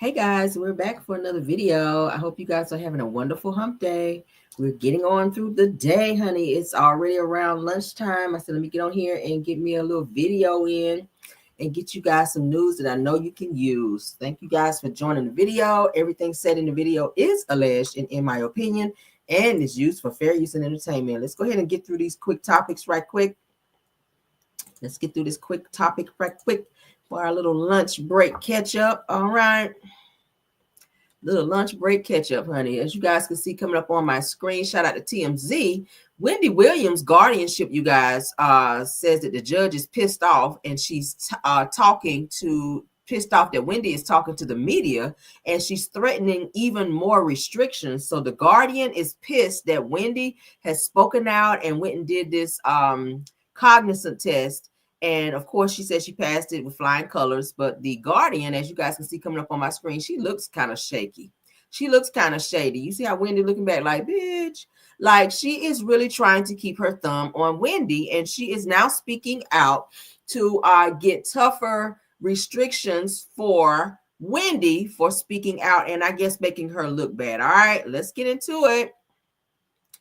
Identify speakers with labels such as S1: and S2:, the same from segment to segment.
S1: Hey guys, we're back for another video. I hope you guys are having a wonderful hump day. We're getting on through the day, honey. It's already around lunchtime. I said, let me get on here and get me a little video in and get you guys some news that I know you can use. Thank you guys for joining the video. Everything said in the video is alleged and in my opinion and is used for fair use and entertainment. Let's go ahead and get through these quick topics right quick. Let's get through this quick topic right quick for our little lunch break catch up. All right. Little lunch break catch up, honey. As you guys can see coming up on my screen, shout out to TMZ. Wendy Williams guardianship, you guys, says that the judge is pissed off and she's pissed off that Wendy is talking to the media and she's threatening even more restrictions. So the Guardian is pissed that Wendy has spoken out and went and did this cognizant test. And of course, she said she passed it with flying colors. But the Guardian, as you guys can see coming up on my screen, she looks kind of shaky. She looks kind of shady. You see how Wendy looking back like, bitch? Like she is really trying to keep her thumb on Wendy. And she is now speaking out to get tougher restrictions for Wendy for speaking out and I guess making her look bad. All right, let's get into it.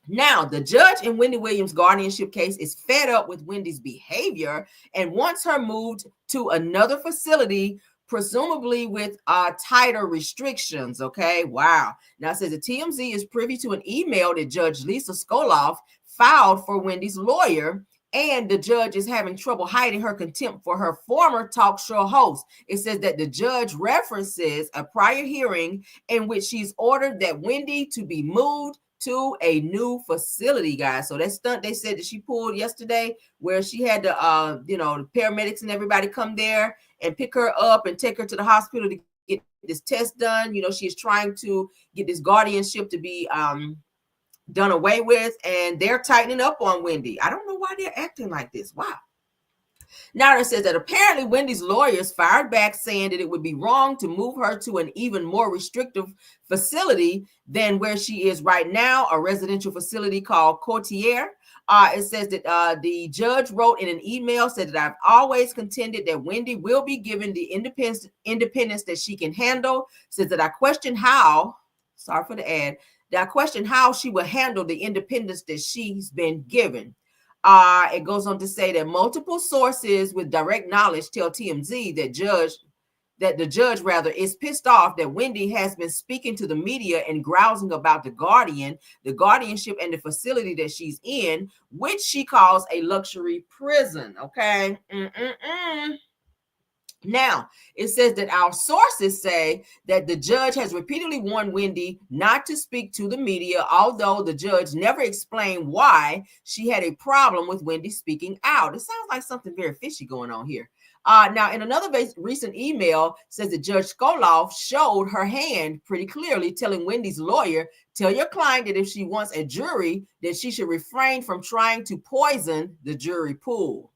S1: Now, the judge in Wendy Williams' guardianship case is fed up with Wendy's behavior and wants her moved to another facility, presumably with tighter restrictions. Okay, wow. Now, it says the TMZ is privy to an email that Judge Lisa Skoloff filed for Wendy's lawyer, and the judge is having trouble hiding her contempt for her former talk show host. It says that the judge references a prior hearing in which she's ordered that Wendy to be moved to a new facility, guys. So that stunt they said that she pulled yesterday, where she had the the paramedics and everybody come there and pick her up and take her to the hospital to get this test done. She is trying to get this guardianship to be done away with, and they're tightening up on Wendy. I don't know why they're acting like this. Wow. Now it says that apparently Wendy's lawyers fired back saying that it would be wrong to move her to an even more restrictive facility than where she is right now, a residential facility called Courtier. It says that the judge wrote in an email, said that I've always contended that Wendy will be given the independence that she can handle. Says that I question how, sorry for the ad, that I question how she will handle the independence that she's been given. It goes on to say that multiple sources with direct knowledge tell TMZ that the judge is pissed off that Wendy has been speaking to the media and grousing about the guardianship and the facility that she's in, which she calls a luxury prison. Okay. Now, it says that our sources say that the judge has repeatedly warned Wendy not to speak to the media, although the judge never explained why she had a problem with Wendy speaking out. It sounds like something very fishy going on here. Now, in another recent email, says that Judge Skoloff showed her hand pretty clearly, telling Wendy's lawyer, tell your client that if she wants a jury, that she should refrain from trying to poison the jury pool.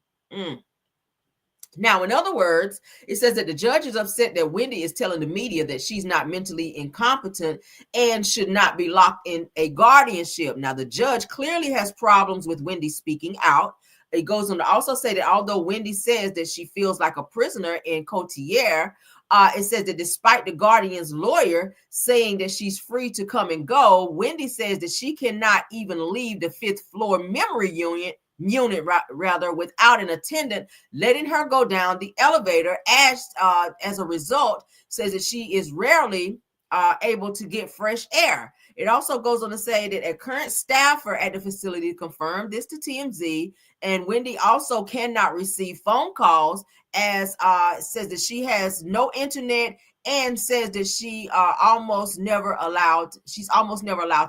S1: Now, in other words, it says that the judge is upset that Wendy is telling the media that she's not mentally incompetent and should not be locked in a guardianship. Now, the judge clearly has problems with Wendy speaking out. It goes on to also say that although Wendy says that she feels like a prisoner in Courtier, it says that despite the guardian's lawyer saying that she's free to come and go, Wendy says that she cannot even leave the 5th floor memory unit without an attendant letting her go down the elevator. As a result, says that she is rarely able to get fresh air. It also goes on to say that a current staffer at the facility confirmed this to TMZ, and Wendy also cannot receive phone calls, as says that she has no internet, and says that she's almost never allowed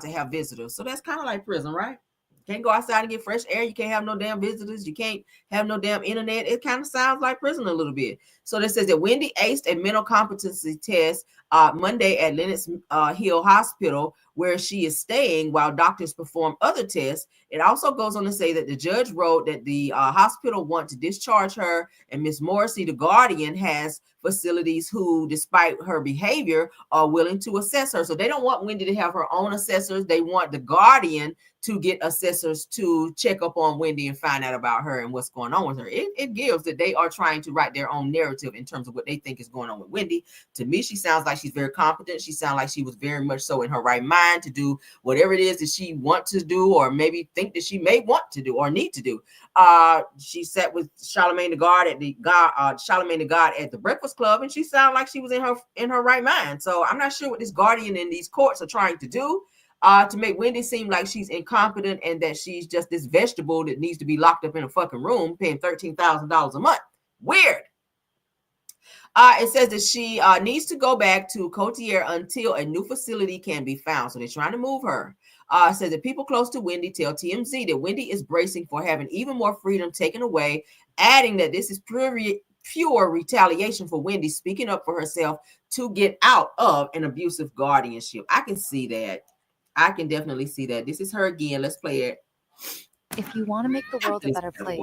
S1: to have visitors. So that's kind of like prison, right? Can't go outside and get fresh air. You can't have no damn visitors. You can't have no damn internet. It kind of sounds like prison a little bit. So that says that Wendy aced a mental competency test Monday at Lenox Hill Hospital, where she is staying while doctors perform other tests. It also goes on to say that the judge wrote that the hospital want to discharge her, and Miss Morrissey, the guardian, has facilities who, despite her behavior, are willing to assess her. So they don't want Wendy to have her own assessors. They want the guardian to get assessors to check up on Wendy and find out about her and what's going on with her. It gives that they are trying to write their own narrative narrative in terms of what they think is going on with Wendy. To me, she sounds like she's very competent. She sounds like she was very much so in her right mind to do whatever it is that she wants to do, or maybe think that she may want to do or need to do. She sat with Charlemagne the God at the Breakfast Club, and she sounded like she was in her right mind. So I'm not sure what this guardian in these courts are trying to do. To make Wendy seem like she's incompetent and that she's just this vegetable that needs to be locked up in a fucking room paying $13,000 a month. Weird. It says that she needs to go back to Cotier until a new facility can be found. So they're trying to move her. It says that people close to Wendy tell TMZ that Wendy is bracing for having even more freedom taken away, adding that this is pure retaliation for Wendy speaking up for herself to get out of an abusive guardianship. I can see that. I can definitely see that. This is her again. Let's play it.
S2: If you want to make the world a better place.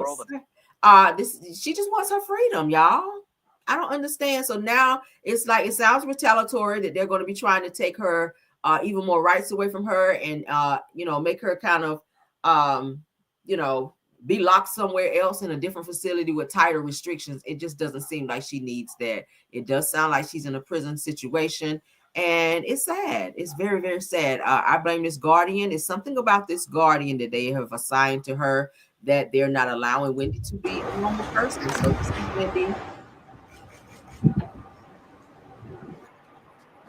S1: She just wants her freedom, y'all. I don't understand. So now it's like, it sounds retaliatory that they're going to be trying to take her even more rights away from her and, make her kind of, be locked somewhere else in a different facility with tighter restrictions. It just doesn't seem like she needs that. It does sound like she's in a prison situation. And it's sad. It's very, very sad. I blame this guardian. It's something about this guardian that they have assigned to her that they're not allowing Wendy to be a normal person. So this is Wendy.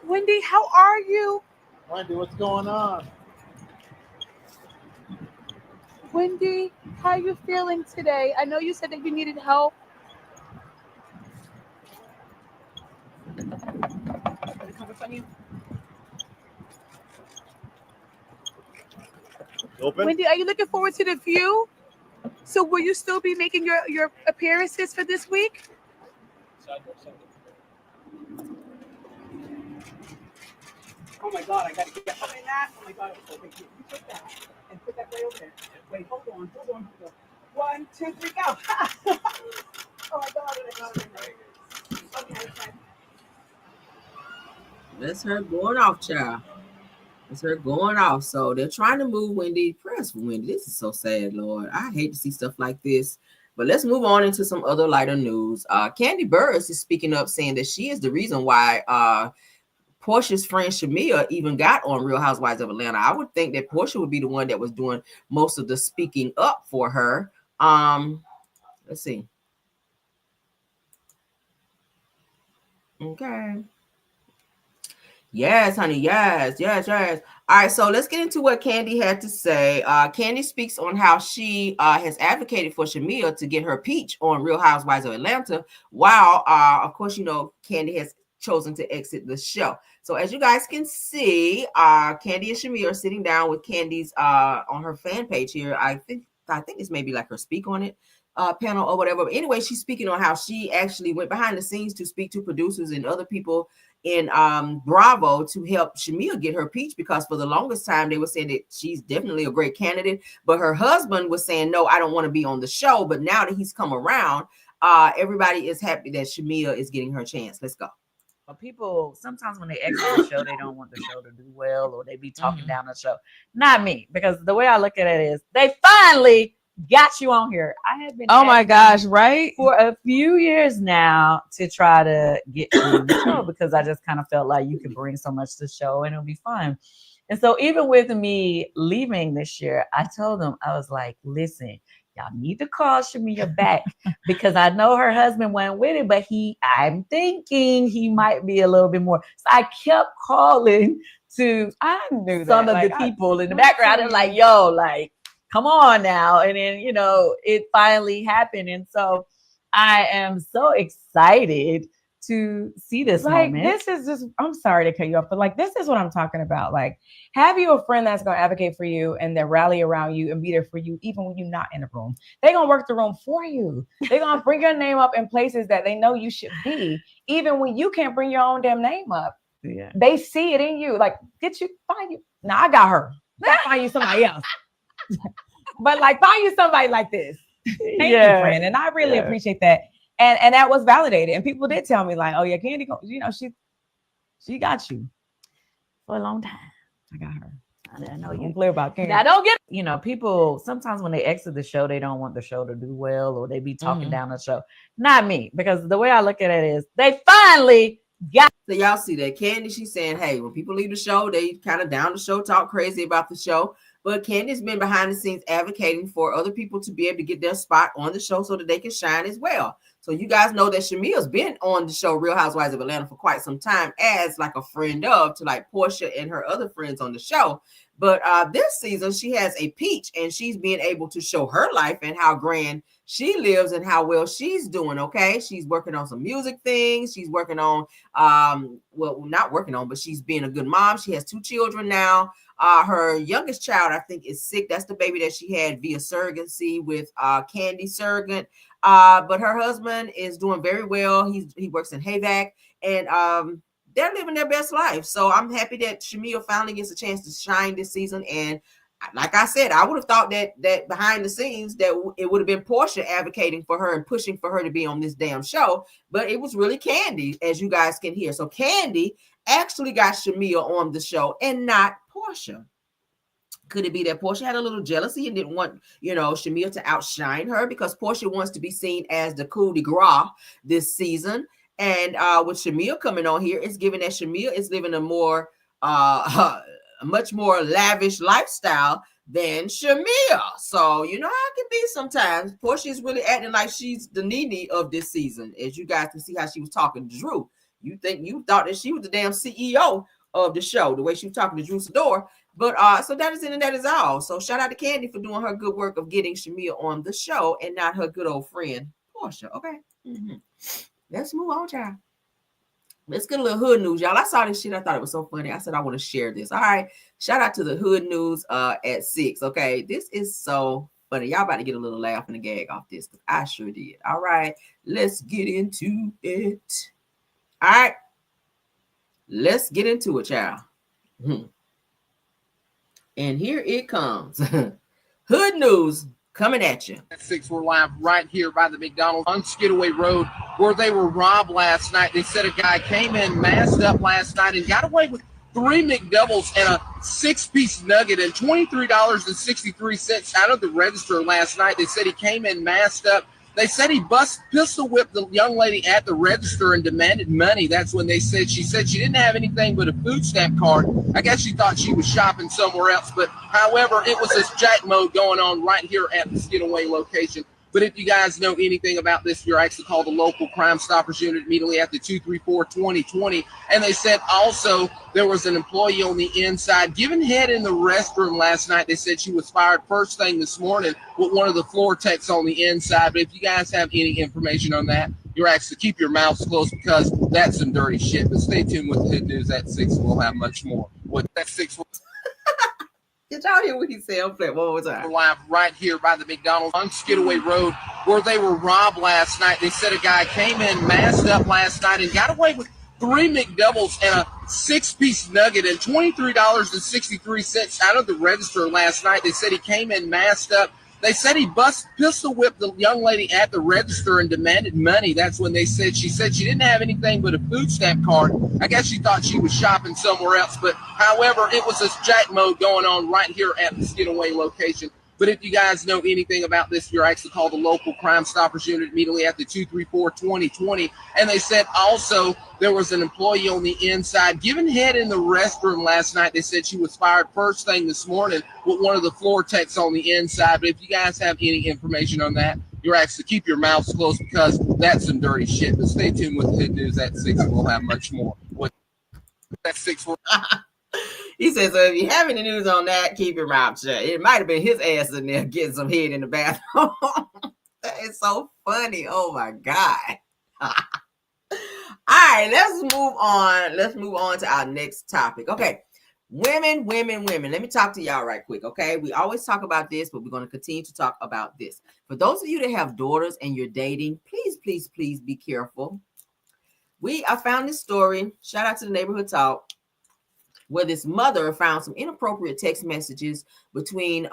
S3: Wendy, how are you?
S4: Wendy, what's going on?
S3: Wendy, how are you feeling today? I know you said that you needed help.
S4: Open?
S3: Wendy, are you looking forward to the view? So will you still be making your appearances for this week? Oh my God, I gotta get behind that. Oh my God, okay, you put that and put that way over there. Wait, hold on. 1, 2, 3, go. Oh my God, okay.
S1: That's her going off, child. That's her going off. So they're trying to move Wendy. Prayers for Wendy. This is so sad, Lord. I hate to see stuff like this. But let's move on into some other lighter news. Kandi Burruss is speaking up, saying that she is the reason why Portia's friend Shamea even got on Real Housewives of Atlanta. I would think that Portia would be the one that was doing most of the speaking up for her. Let's see. Okay. Yes, honey. Yes. All right, so let's get into what Kandi had to say. Kandi speaks on how she has advocated for Shamea to get her peach on Real Housewives of Atlanta, while, of course, Kandi has chosen to exit the show. So as you guys can see, Kandi and Shamea are sitting down with Kandi's on her fan page here. I think it's maybe like her speak on it panel or whatever. But anyway, she's speaking on how she actually went behind the scenes to speak to producers and other people in Bravo to help Shamea get her peach, because for the longest time they were saying that she's definitely a great candidate, but her husband was saying, no, I don't want to be on the show. But now that he's come around, everybody is happy that Shamea is getting her chance. Let's go.
S5: But people, sometimes when they exit the show, they don't want the show to do well, or they be talking down the show. Not me, because the way I look at it is they finally got you on here. I have been
S6: my gosh, right?
S5: For a few years now to try to get you on the show, because I just kind of felt like you could bring so much to the show and it'll be fun. And so even with me leaving this year, I told them, I was like, listen, y'all need to call Shamea back because I know her husband went with it, but I'm thinking he might be a little bit more. So I kept calling to some of the people in the background. And like, yo, like, come on now. And then, it finally happened. And so I am so excited to see this moment.
S6: This is just, I'm sorry to cut you off, but this is what I'm talking about. Have you a friend that's going to advocate for you and then rally around you and be there for you, even when you're not in the room. They're going to work the room for you. They're going to bring your name up in places that they know you should be, even when you can't bring your own damn name up.
S5: Yeah.
S6: They see it in you. Find you. Now I got her. I'll find you somebody else. But find you somebody like this. Thank you, friend. And I really appreciate that. And that was validated. And people did tell me oh yeah, Kandi, she got you
S5: for a long time.
S6: I got her.
S5: I know
S6: I'm
S5: you.
S6: clear about Karen.
S5: Now, don't get, people sometimes when they exit the show, they don't want the show to do well or they be talking down the show. Not me, because the way I look at it is they finally got.
S1: So y'all see that Kandi, she's saying, hey, when people leave the show, they kind of down the show, talk crazy about the show. But Candy's been behind the scenes advocating for other people to be able to get their spot on the show so that they can shine as well. So you guys know that Shamea's been on the show Real Housewives of Atlanta for quite some time as like a friend of to like Portia and her other friends on the show. But this season, she has a peach and she's being able to show her life and how grand she lives and how well she's doing. Okay. She's working on some music things. She's working on, well, not working on, but she's being a good mom. She has 2 children now. Her youngest child, I think, is sick. That's the baby that she had via surrogacy with Kandi surrogate. But her husband is doing very well. He works in HAVAC and they're living their best life. So I'm happy that Shamea finally gets a chance to shine this season. And like I said, I would have thought that behind the scenes that it would have been Portia advocating for her and pushing for her to be on this damn show. But it was really Kandi, as you guys can hear. So Kandi actually got Shamea on the show and not Portia. Could it be that Portia had a little jealousy and didn't want, Shamea to outshine her because Portia wants to be seen as the coup de grace this season? And with Shamea coming on here, it's given that Shamea is living a more, much more lavish lifestyle than Shamea. So, how it can be sometimes. Portia is really acting like she's the Nene of this season, as you guys can see how she was talking to Drew. You thought that she was the damn CEO of the show, the way she was talking to Drew Sidor. But so that is it and that is all. So shout out to Kandi for doing her good work of getting Shamea on the show and not her good old friend, Portia. Okay. Mm-hmm. Let's move on, child. Let's get a little hood news, y'all. I saw this shit. I thought it was so funny. I said I want to share this. All right. Shout out to the hood news at 6. Okay. This is so funny. Y'all about to get a little laugh and a gag off this because I sure did. All right. Let's get into it. All right. Let's get into it, child. And here it comes. Hood news coming at you.
S7: At 6, we're live right here by the McDonald's on Skidaway Road where they were robbed last night. They said a guy came in masked up last night and got away with 3 McDoubles and a 6-piece nugget and $23.63 out of the register last night. They said he came in masked up. They said he pistol whipped the young lady at the register and demanded money. That's when she said she didn't have anything but a food stamp card. I guess she thought she was shopping somewhere else. But however, it was this jack mode going on right here at the Skidaway location. But if you guys know anything about this, you're actually called the local Crime Stoppers unit immediately after 234-2020. And they said also there was an employee on the inside giving head in the restroom last night. They said she was fired first thing this morning with one of the floor techs on the inside. But if you guys have any information on that, you're actually keep your mouths closed because that's some dirty shit. But stay tuned with the Hood News at 6. We'll have much more. With that 6.
S1: Did y'all hear what he said? I'm playing one more time.
S7: We're live right here by the McDonald's on Skidaway Road where they were robbed last night. They said a guy came in masked up last night and got away with 3 McDoubles and a 6-piece nugget and $23.63 out of the register last night. They said he came in masked up. They said he pistol whipped the young lady at the register and demanded money. That's when she said she didn't have anything but a food stamp card. I guess she thought she was shopping somewhere else. But however, it was this jack mode going on right here at the Skidaway location. But if you guys know anything about this, you're actually called the local Crime Stoppers unit immediately after 234-2020. And they said also there was an employee on the inside giving head in the restroom last night. They said she was fired first thing this morning with one of the floor techs on the inside. But if you guys have any information on that, you're actually keep your mouths closed because that's some dirty shit. But stay tuned with the Hood News at 6. We'll have much more. With that 6.
S1: He says, so if you have any news on that, keep your mouth shut. It might have been his ass in there getting some head in the bathroom. That is so funny. Oh my God. All right, let's move on. Let's move on to our next topic. Okay. Women. Let me talk to y'all right quick. Okay. We always talk about this, but we're going to continue to talk about this. For those of you that have daughters and you're dating, please be careful. I found this story. Shout out to the Neighborhood Talk, where this mother found some inappropriate text messages between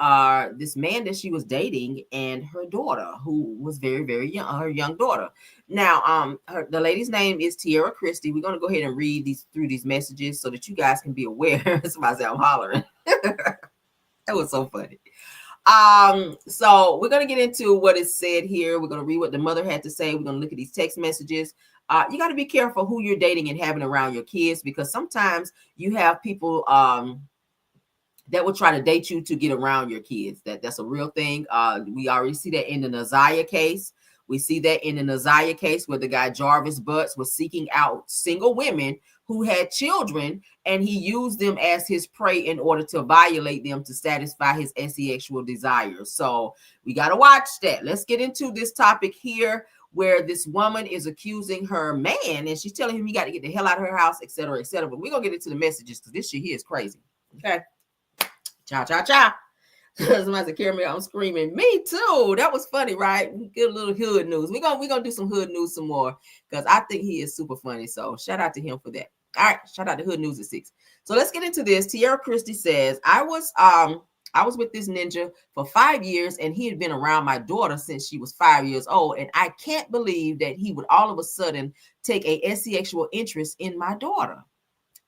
S1: this man that she was dating and her daughter, who was very, very young, her young daughter. Now, the lady's name is Tierra Christie. We're going to go ahead and read through these messages so that you guys can be aware. Somebody say I'm hollering. That was so funny. So we're gonna get into what is said here. We're gonna read what the mother had to say. We're gonna look at these text messages. You got to be careful who you're dating and having around your kids, because sometimes you have people that will try to date you to get around your kids. That's a real thing. We already see that in the Naziah case. We see that in the Naziah case where the guy Jarvis Butts was seeking out single women who had children, and he used them as his prey in order to violate them to satisfy his sexual desires. So we got to watch that. Let's get into this topic here, where this woman is accusing her man, and she's telling him he got to get the hell out of her house, etc., etc. But we're going to get into the messages, because this shit here is crazy. Okay. Cha, cha, cha. Somebody said, Carrie, I'm screaming. Me too. That was funny, right? Good little hood news. We're gonna do some hood news some more, because I think he is super funny. So shout out to him for that. All right, shout out to Hood News at 6. So let's get into this. Tierra Christie says, I was with this ninja for 5 years, and he had been around my daughter since she was 5 years old, and I can't believe that he would all of a sudden take a sexual interest in my daughter.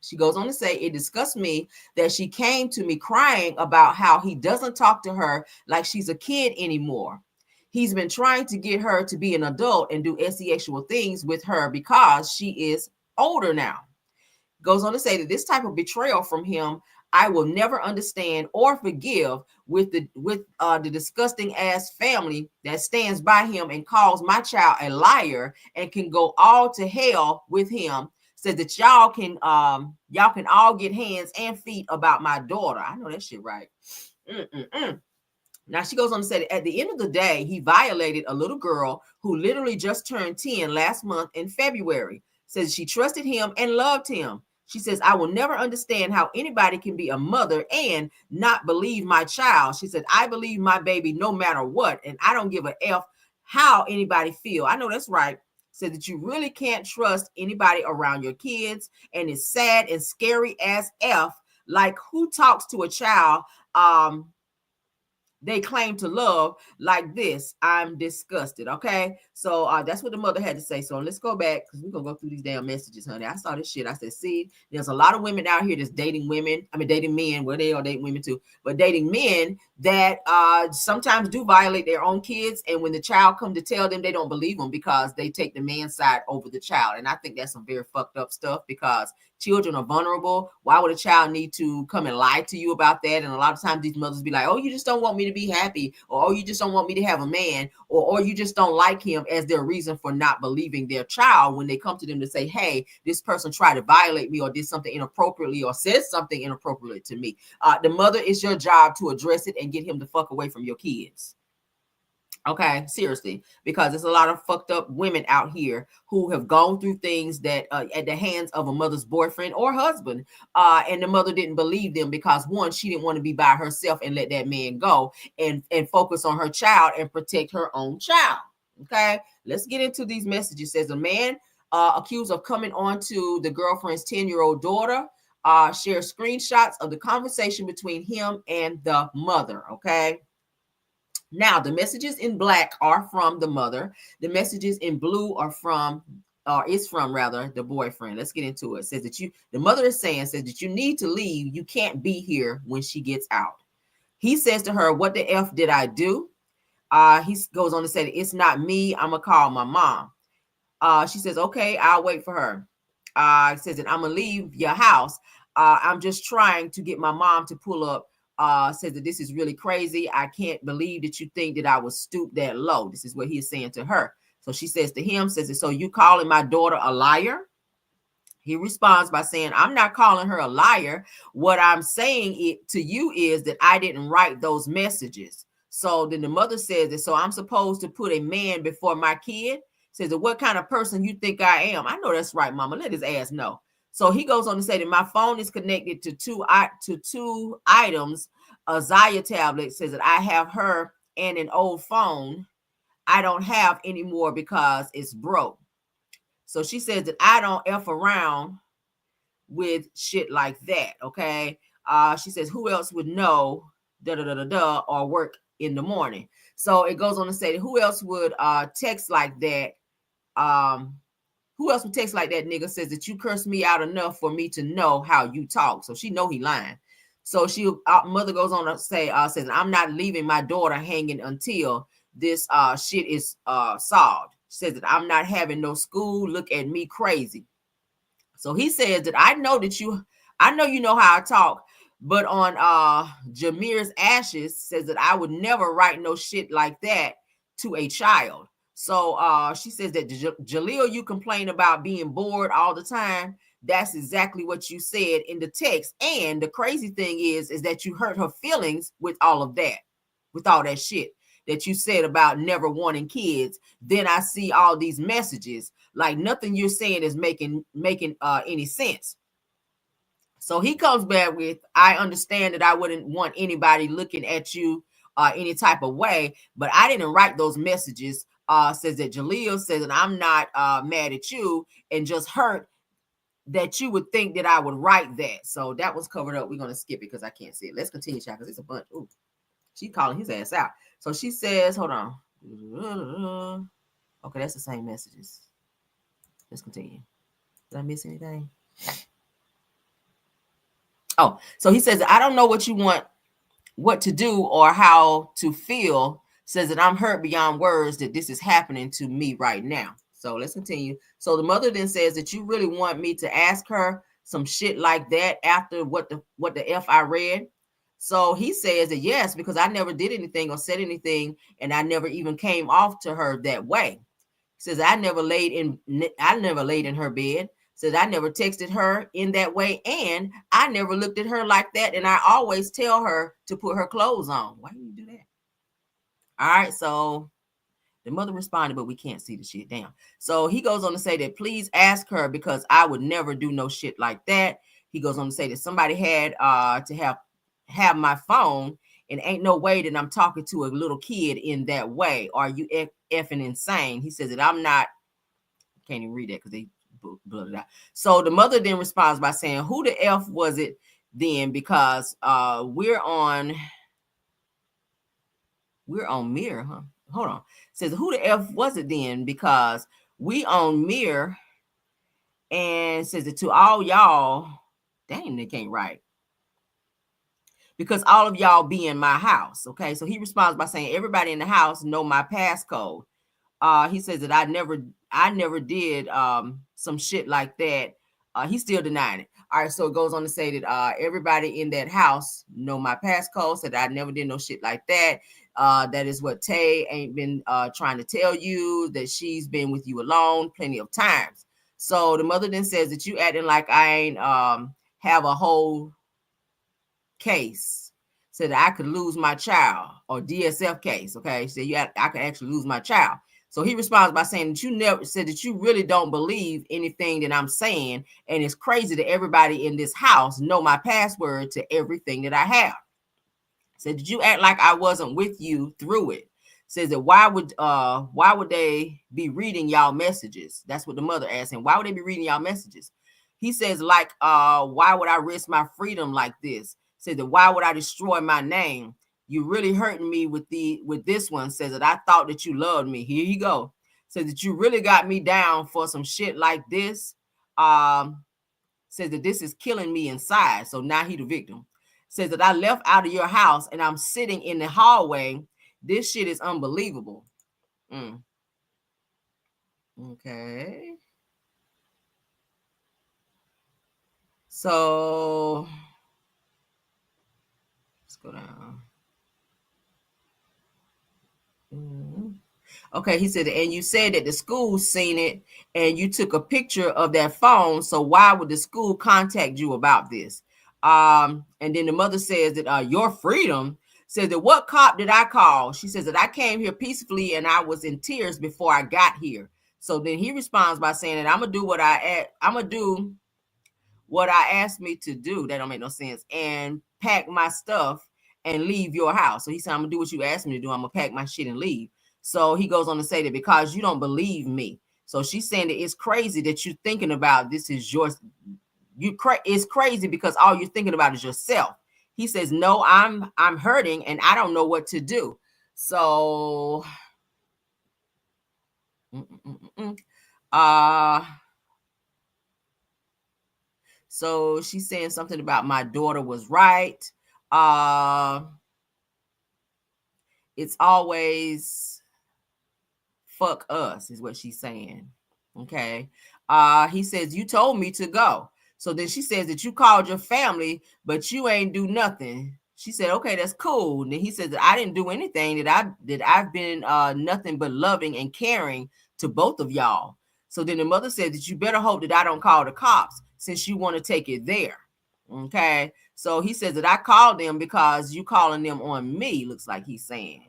S1: She goes on to say, it disgusts me that she came to me crying about how he doesn't talk to her like she's a kid anymore. He's been trying to get her to be an adult and do sexual things with her because she is older now. Goes on to say that this type of betrayal from him, I will never understand or forgive, with the disgusting ass family that stands by him and calls my child a liar and can go all to hell with him. Says that y'all can all get hands and feet about my daughter. I know that shit right. Now she goes on to say that at the end of the day, he violated a little girl who literally just turned 10 last month in February. Says she trusted him and loved him. She says, I will never understand how anybody can be a mother and not believe my child. She said, I believe my baby no matter what, and I don't give a F how anybody feel. I know that's right. Said that you really can't trust anybody around your kids, and it's sad and scary as F. Like, who talks to a child they claim to love like this? I'm disgusted. Okay, so that's what the mother had to say. So let's go back, because we're gonna go through these damn messages, honey. I saw this shit. I said, see, there's a lot of women out here that's dating women. I mean, dating men. Well, they are dating women too, but dating men that sometimes do violate their own kids, and when the child come to tell them, they don't believe them because they take the man's side over the child. And I think that's some very fucked up stuff, because children are vulnerable. Why would a child need to come and lie to you about that? And a lot of times these mothers be like, oh, you just don't want me to be happy, or oh, you just don't want me to have a man, or you just don't like him, as their reason for not believing their child when they come to them to say, hey, this person tried to violate me, or did something inappropriately, or said something inappropriately to me. The mother, is your job to address it and get him the fuck away from your kids. Okay, seriously, because there's a lot of fucked up women out here who have gone through things that at the hands of a mother's boyfriend or husband, and the mother didn't believe them because, one, she didn't want to be by herself and let that man go and focus on her child and protect her own child. Okay, let's get into these messages. Says a man accused of coming on to the girlfriend's 10-year-old daughter shares screenshots of the conversation between him and the mother. Okay. Now, the messages in black are from the mother. The messages in blue are from, the boyfriend. Let's get into it. Says that the mother says that you need to leave. You can't be here when she gets out. He says to her, what the F did I do? He goes on to say, it's not me. I'm going to call my mom. She says, okay, I'll wait for her. Says that I'm going to leave your house. I'm just trying to get my mom to pull up. Says that this is really crazy. I can't believe that you think that I was stooped that low. This is what he is saying to her. So she says to him, says, so you calling my daughter a liar? He responds by saying, I'm not calling her a liar. What I'm saying to you is that I didn't write those messages. So then the mother says that, so I'm supposed to put a man before my kid? Says that, what kind of person you think I am? I know that's right, mama. Let his ass know. So he goes on to say that my phone is connected to two items. A Zaya tablet, says that I have her and an old phone I don't have anymore because it's broke. So she says that I don't F around with shit like that. Okay. She says, who else would know or work in the morning? So it goes on to say that who else would text like that? Who else would text like that, nigga? Says that you cursed me out enough for me to know how you talk. So she know he lying. So she mother goes on to say, says, I'm not leaving my daughter hanging until this shit is solved. She says that I'm not having no school. Look at me crazy. So he says that I know you know how I talk, but on Jameer's ashes says that I would never write no shit like that to a child. So she says that Jaleel, you complain about being bored all the time. That's exactly what you said in the text. And the crazy thing is that you hurt her feelings with all of that, with all that shit that you said about never wanting kids. Then I see all these messages, like nothing you're saying is making any sense. So he comes back with, I understand that I wouldn't want anybody looking at you any type of way, but I didn't write those messages. Says that Jaleel says that I'm not mad at you and just hurt that you would think that I would write that. So that was covered up. We're going to skip it because I can't see it. Let's continue, child, because it's a bunch. Ooh, she's calling his ass out. So she says, hold on. Okay, that's the same messages. Let's continue. Did I miss anything? Oh, so he says, I don't know what you want, what to do or how to feel. Says that I'm hurt beyond words that this is happening to me right now. So let's continue. So the mother then says that you really want me to ask her some shit like that after what the F I read. So he says that yes, because I never did anything or said anything, and I never even came off to her that way. He says I never laid in her bed. Says I never texted her in that way, and I never looked at her like that. And I always tell her to put her clothes on. Why do you do that? All right, so the mother responded, but we can't see the shit. Damn. So he goes on to say that please ask her because I would never do no shit like that. He goes on to say that somebody had to have my phone, and ain't no way that I'm talking to a little kid in that way. Are you effing insane? He says that I'm not. Can't even read that because they blurred it out. So the mother then responds by saying, who the F was it then? Because we're on Mirror, huh? Hold on. Says who the F was it then? Because we on Mirror, and says that to all y'all, dang, they can't write. Because all of y'all be in my house. Okay. So he responds by saying everybody in the house know my passcode. He says that I never did some shit like that. He's still denying it. All right, so it goes on to say that everybody in that house know my passcode, said I never did no shit like that. That is what Tay ain't been trying to tell you, that she's been with you alone plenty of times. So the mother then says that you acting like I ain't have a whole case. Said I could lose my child, or DSF case. Okay, so I could actually lose my child. So he responds by saying that you never said that you really don't believe anything that I'm saying. And it's crazy that everybody in this house know my password to everything that I have. Said, did you act like I wasn't with you through it? Says that why would they be reading y'all messages? That's what the mother asked him. Why would they be reading y'all messages? He says, like, why would I risk my freedom like this? Says that why would I destroy my name? You really hurting me with this one. Says that I thought that you loved me. Here you go. Says that you really got me down for some shit like this. Says that this is killing me inside. So now he the victim. Says that I left out of your house and I'm sitting in the hallway. This shit is unbelievable. Okay. So let's go down. Okay, he said, and you said that the school seen it and you took a picture of that phone. So why would the school contact you about this? And then the mother says that your freedom. Says that what cop did I call? She says that I came here peacefully and I was in tears before I got here. So then he responds by saying that I'm gonna do what I asked me to do. That don't make no sense. And pack my stuff and leave your house. So he said, I'm gonna do what you asked me to do. I'm gonna pack my shit and leave. So he goes on to say that because you don't believe me. So she's saying that it's crazy that you're thinking about this is yours. It's crazy because all you're thinking about is yourself. He says, no, I'm hurting and I don't know what to do. So so she's saying something about my daughter was right. It's always fuck us is what she's saying. Okay. He says, you told me to go. So then she says that you called your family, but you ain't do nothing. She said, okay, that's cool. And then he says that I didn't do anything, that I've been nothing but loving and caring to both of y'all. So then the mother said that you better hope that I don't call the cops since you want to take it there. Okay. So he says that I called them because you calling them on me, looks like he's saying.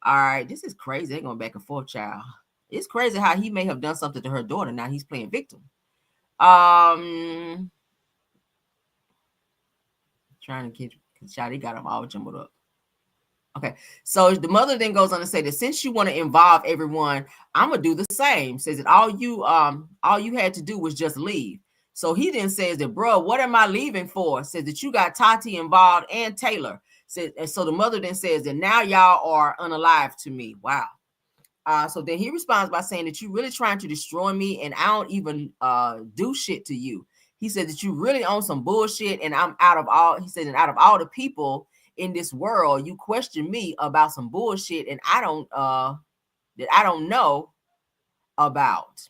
S1: All right, this is crazy. They're going back and forth, child. It's crazy how he may have done something to her daughter. Now he's playing victim. Trying to get, child, he got them all jumbled up. Okay, so the mother then goes on to say that since you want to involve everyone, I'm gonna do the same. Says that all you had to do was just leave. So he then says that, bro, what am I leaving for? Says that you got Tati involved and Taylor. Says, and so the mother then says that now y'all are unalive to me. Wow. So then he responds by saying that you really trying to destroy me and I don't even do shit to you. He said that you really own some bullshit and I'm out of all, he said, and out of all the people in this world, you question me about some bullshit and I don't know about.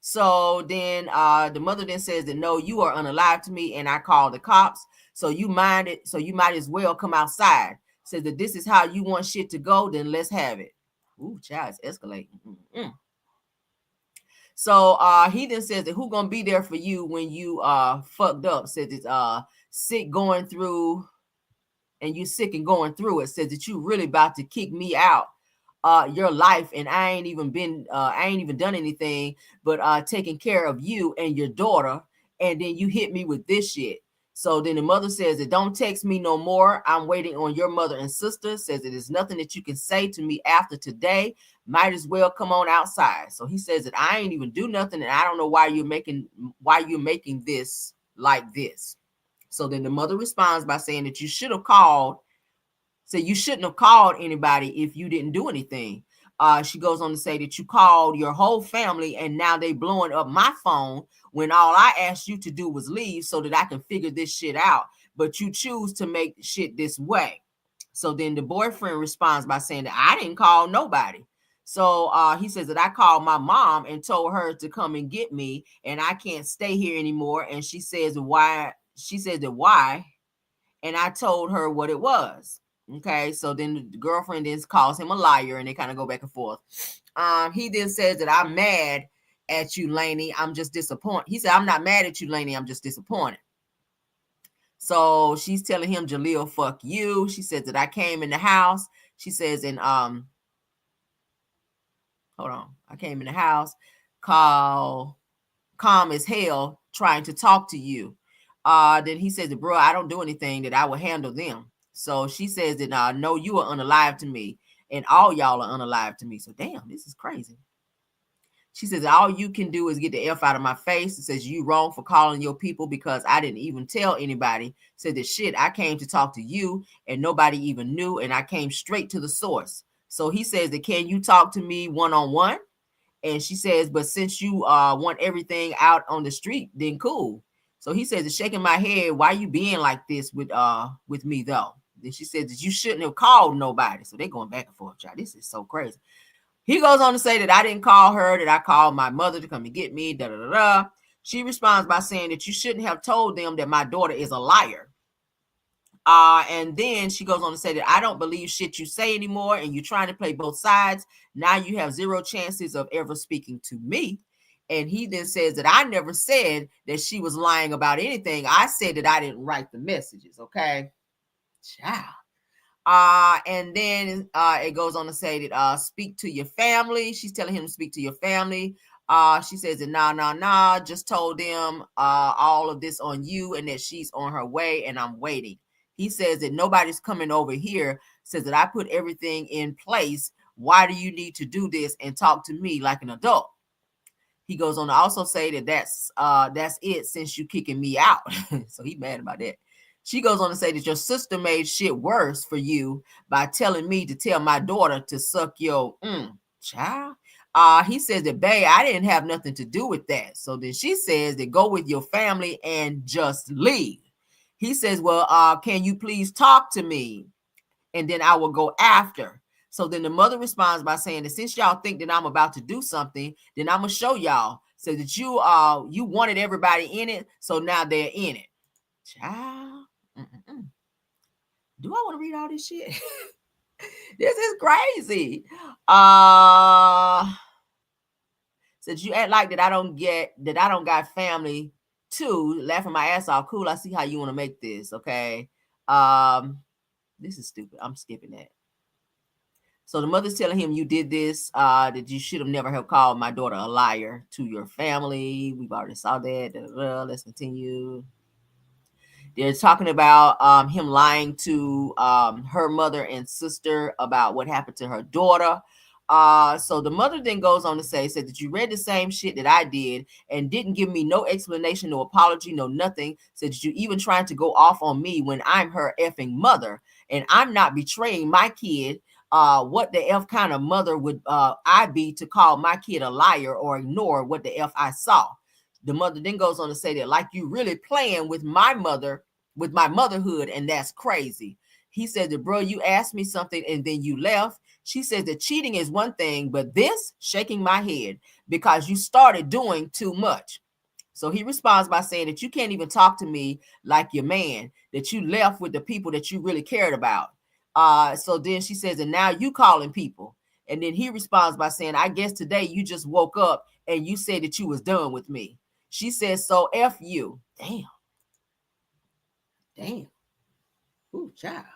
S1: So then the mother then says that no, you are unalive to me and I call the cops. So you might as well come outside. Says that this is how you want shit to go, then let's have it. Ooh, child, it's escalating. So he then says that who gonna be there for you when you fucked up? Says it's sick going through, and you sick and going through it. Says that you really about to kick me out your life, and I ain't even done anything but taking care of you and your daughter, and then you hit me with this shit. So then the mother says that don't text me no more. I'm waiting on your mother and sister. Says that there's nothing that you can say to me after today. Might as well come on outside. So he says that I ain't even do nothing, and I don't know why you're making this like this. So then the mother responds by saying that you should have called. So you shouldn't have called anybody if you didn't do anything. She goes on to say that you called your whole family and now they blowing up my phone when all I asked you to do was leave so that I can figure this shit out. But you choose to make shit this way. So then the boyfriend responds by saying that I didn't call nobody. So he says that I called my mom and told her to come and get me and I can't stay here anymore. And she says why? She says that why? And I told her what it was. Okay, so then the girlfriend then calls him a liar and they kind of go back and forth. He then says that I'm mad at you, Lainey. I'm just disappointed. He said, I'm not mad at you, Lainey. I'm just disappointed. So she's telling him, Jaleel, fuck you. She says that I came in the house. She says, and hold on. I came in the house, calm as hell, trying to talk to you. Then he says that, bro, I don't do anything, that I will handle them. So she says that, no, you are unalive to me and all y'all are unalive to me. So damn, this is crazy. She says, all you can do is get the F out of my face. It says you wrong for calling your people because I didn't even tell anybody. Said that shit, I came to talk to you and nobody even knew. And I came straight to the source. So he says that, can you talk to me one-on-one? And she says, but since you want everything out on the street, then cool. So he says, shaking my head, why you being like this with me though? Then she says that you shouldn't have called nobody. So they're going back and forth, child. This is so crazy. He goes on to say that I didn't call her, that I called my mother to come and get me, da da da da. She responds by saying that you shouldn't have told them that my daughter is a liar. And then she goes on to say that I don't believe shit you say anymore, and you're trying to play both sides. Now you have zero chances of ever speaking to me. And he then says that I never said that she was lying about anything. I said that I didn't write the messages. Okay. Child. And then it goes on to say that speak to your family. She's telling him to speak to your family. She says that nah, just told them all of this on you and that she's on her way and I'm waiting. He says that nobody's coming over here. Says that I put everything in place. Why do you need to do this and talk to me like an adult? He goes on to also say that that's it since you kicking me out. So he mad about that. She goes on to say that your sister made shit worse for you by telling me to tell my daughter to suck your child. He says that, babe, I didn't have nothing to do with that. So then she says that go with your family and just leave. He says, well, can you please talk to me? And then I will go after. So then the mother responds by saying that since y'all think that I'm about to do something, then I'm gonna show y'all. So that you wanted everybody in it, so now they're in it. Child, do I want to read all this shit? This is crazy. Since you act like that I don't got family too, laughing my ass off. Cool, I see how you want to make this. Okay. This is stupid. I'm skipping that. So the mother's telling him you did this, that you should have never have called my daughter a liar to your family. We've already saw that. Let's continue. They're talking about him lying to her mother and sister about what happened to her daughter. So the mother then goes on to said that you read the same shit that I did and didn't give me no explanation, no apology, no nothing. Said that you even trying to go off on me when I'm her effing mother and I'm not betraying my kid. What the F kind of mother would I be to call my kid a liar or ignore what the F I saw? The mother then goes on to say that like you really playing with my mother, with my motherhood, and that's crazy. He said that, bro, you asked me something and then you left. She says that cheating is one thing, but this, shaking my head because you started doing too much. So he responds by saying that you can't even talk to me like your man, that you left with the people that you really cared about. So then she says, and now you calling people. And then he responds by saying, I guess today you just woke up and you said that you was done with me. She says, so F you. Damn. Ooh, child.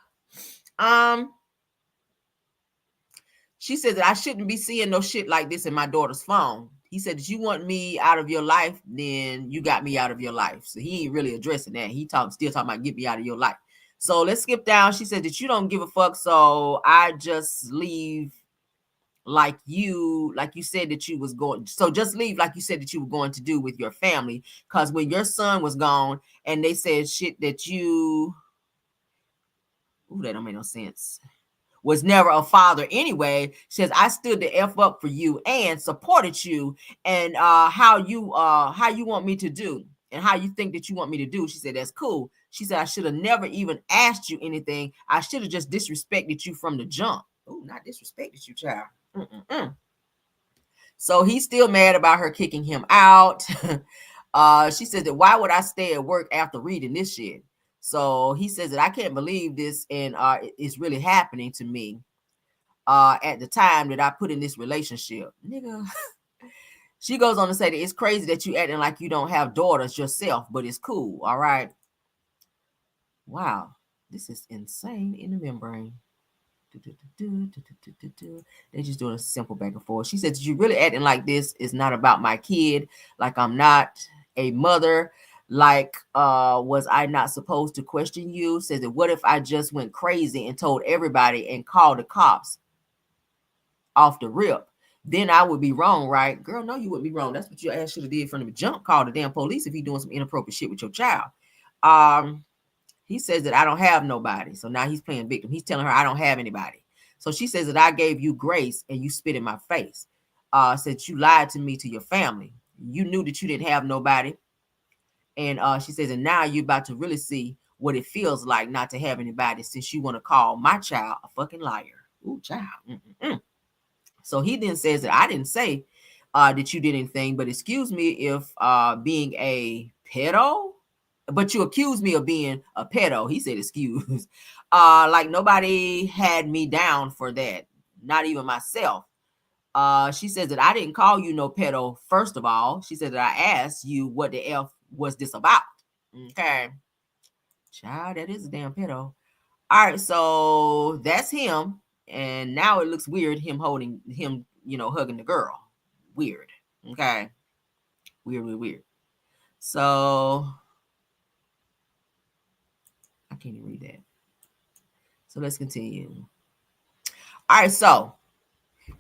S1: She said that I shouldn't be seeing no shit like this in my daughter's phone. He said that you want me out of your life, then you got me out of your life. So he ain't really addressing that. He still talking about get me out of your life. So let's skip down. She said that you don't give a fuck, so I just leave like you said that you was going. So just leave like you said that you were going to do with your family. Because when your son was gone and they said shit that you, that don't make no sense, was never a father anyway. Says I stood the F up for you and supported you and how you want me to do and how you think that you want me to do. She said that's cool. She said I should have never even asked you anything. I should have just disrespected you from the jump. Oh, not disrespected you, child. So he's still mad about her kicking him out. She says that why would I stay at work after reading this shit? So he says that I can't believe this and it's really happening to me at the time that I put in this relationship. Nigga. She goes on to say that it's crazy that you acting like you don't have daughters yourself, but it's cool. All right. Wow. This is insane in the membrane. They're just doing a simple back and forth. She said, you really acting like this is not about my kid. Like I'm not a mother. Like, was I not supposed to question you? Says that what if I just went crazy and told everybody and called the cops off the rip? Then I would be wrong, right? Girl, no, you wouldn't be wrong. That's what your ass should have did from the jump. Call the damn police if you're doing some inappropriate shit with your child. He says that I don't have nobody. So now he's playing victim. He's telling her I don't have anybody. So she says that I gave you grace and you spit in my face. Said you lied to me, to your family. You knew that you didn't have nobody. And she says, and now you're about to really see what it feels like not to have anybody since you want to call my child a fucking liar. Ooh, child. So he then says that I didn't say that you did anything, but excuse me if being a pedo, but you accused me of being a pedo. He said, excuse. Like nobody had me down for that. Not even myself. She says that I didn't call you no pedo, first of all. She said that I asked you what the F was this about. Okay. Child, that is a damn pedo. All right, so that's him. And now it looks weird, him holding him, hugging the girl. Weird. Okay. Weird. So I can't even read that. So let's continue. All right, so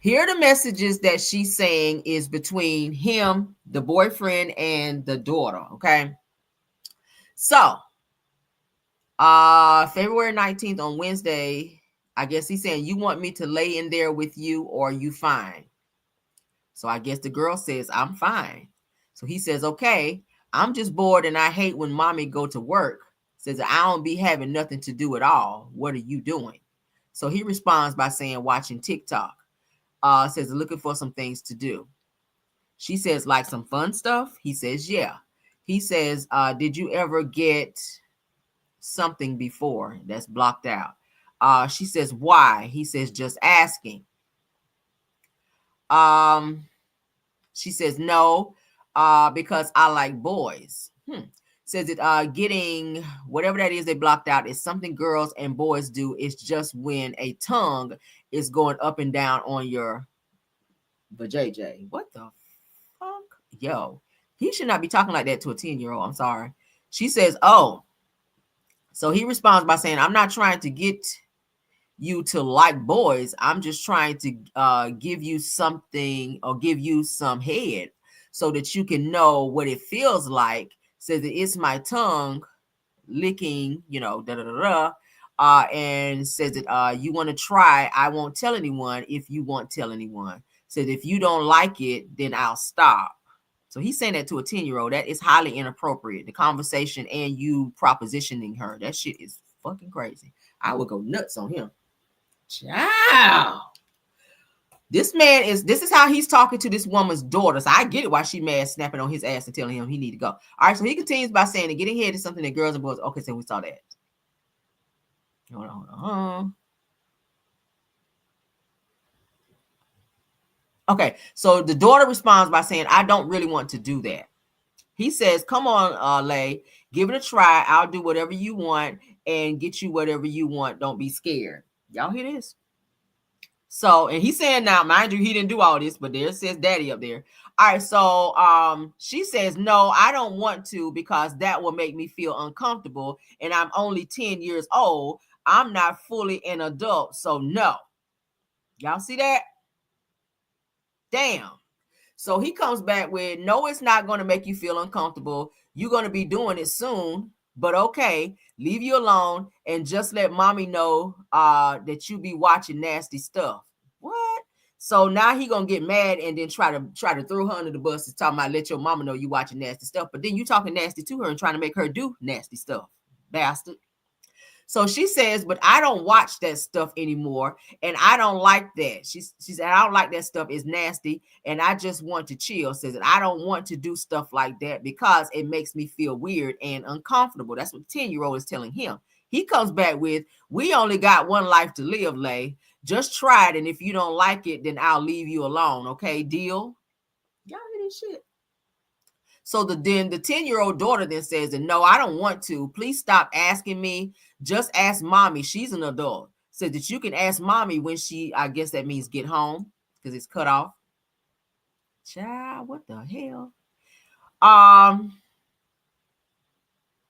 S1: here are the messages that she's saying is between him, the boyfriend, and the daughter. Okay. So February 19th on Wednesday, I guess he's saying, you want me to lay in there with you or you fine? So I guess the girl says, I'm fine. So he says, okay, I'm just bored and I hate when mommy go to work. Says, I don't be having nothing to do at all. What are you doing? So he responds by saying, watching TikTok. Says, looking for some things to do. She says, like some fun stuff? He says, yeah. He says, did you ever get something before that's blocked out? She says, why? He says, just asking. She says, no, because I like boys. Says it, getting whatever that is they blocked out is something girls and boys do. It's just when a tongue is going up and down on your vajayjay. What the fuck? Yo, he should not be talking like that to a 10-year-old. I'm sorry. She says, oh. So he responds by saying, I'm not trying to get you to like boys. I'm just trying to give you something or give you some head so that you can know what it feels like. Says that it's my tongue licking, you know, and says that you want to try. I won't tell anyone if you won't tell anyone. Says if you don't like it, then I'll stop. So he's saying that to a 10-year-old. That is highly inappropriate. The conversation and you propositioning her. That shit is fucking crazy. I would go nuts on him. Child. This is how he's talking to this woman's daughter. So I get it why she mad, snapping on his ass and telling him he need to go. All right, so he continues by saying that getting head is something that girls and boys. Okay, so we saw that. Hold on. Okay, so the daughter responds by saying, I don't really want to do that. He says, come on, Lay, give it a try. I'll do whatever you want and get you whatever you want. Don't be scared. Y'all hear this? So, and he's saying now, mind you, he didn't do all this, but there says daddy up there. All right, so she says, no, I don't want to because that will make me feel uncomfortable. And I'm only 10 years old. I'm not fully an adult, so no. Y'all see that? Damn. So he comes back with, no, it's not going to make you feel uncomfortable. You're going to be doing it soon, but okay, leave you alone and just let mommy know that you be watching nasty stuff. What? So now he going to get mad and then try to throw her under the bus and talking about let your mama know you watching nasty stuff. But then you talking nasty to her and trying to make her do nasty stuff. Bastard. So she says, but I don't watch that stuff anymore. And I don't like that. She said, I don't like that stuff. It's nasty. And I just want to chill. Says that I don't want to do stuff like that because it makes me feel weird and uncomfortable. That's what the 10-year-old is telling him. He comes back with, we only got one life to live, Lay. Just try it. And if you don't like it, then I'll leave you alone. Okay, deal? Y'all hear this shit? So then the 10-year-old daughter then says, no, I don't want to. Please stop asking me. Just ask mommy. She's an adult. Said that you can ask mommy when she, I guess that means get home because it's cut off. Child, what the hell?